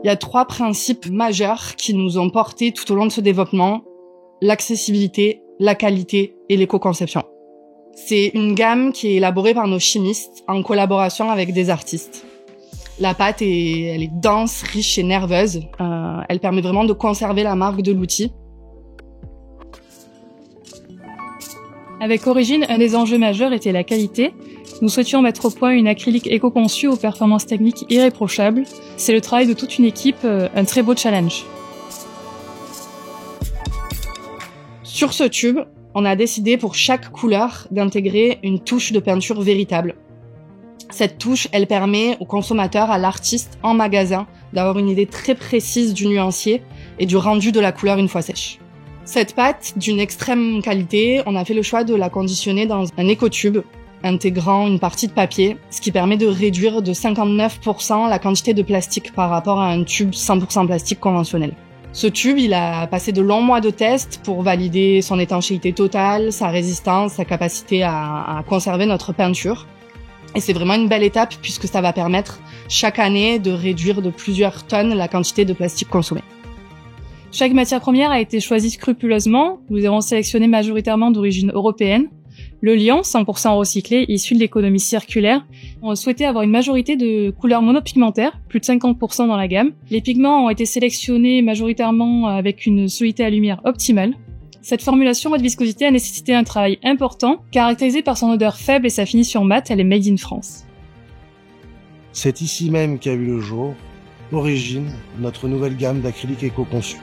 Il y a 3 principes majeurs qui nous ont portés tout au long de ce développement: l'accessibilité, la qualité et l'éco-conception. C'est une gamme qui est élaborée par nos chimistes en collaboration avec des artistes. La pâte elle est dense, riche et nerveuse. Elle permet vraiment de conserver la marque de l'outil. Avec Origine, un des enjeux majeurs était la qualité. Nous souhaitions mettre au point une acrylique éco-conçue aux performances techniques irréprochables. C'est le travail de toute une équipe, un très beau challenge. Sur ce tube, on a décidé pour chaque couleur d'intégrer une touche de peinture véritable. Cette touche, elle permet au consommateur, à l'artiste en magasin, d'avoir une idée très précise du nuancier et du rendu de la couleur une fois sèche. Cette pâte, d'une extrême qualité, on a fait le choix de la conditionner dans un écotube, intégrant une partie de papier, ce qui permet de réduire de 59% la quantité de plastique par rapport à un tube 100% plastique conventionnel. Ce tube, il a passé de longs mois de tests pour valider son étanchéité totale, sa résistance, sa capacité à conserver notre peinture. Et c'est vraiment une belle étape puisque ça va permettre chaque année de réduire de plusieurs tonnes la quantité de plastique consommée. Chaque matière première a été choisie scrupuleusement. Nous avons sélectionné majoritairement d'origine européenne. Le liant, 100% recyclé, issu de l'économie circulaire. On souhaitait avoir une majorité de couleurs monopigmentaires, plus de 50% dans la gamme. Les pigments ont été sélectionnés majoritairement avec une solidité à lumière optimale. Cette formulation haute viscosité a nécessité un travail important, caractérisé par son odeur faible et sa finition mate, elle est made in France. C'est ici même qu'a vu le jour Origine, notre nouvelle gamme d'acrylique éco-conçu.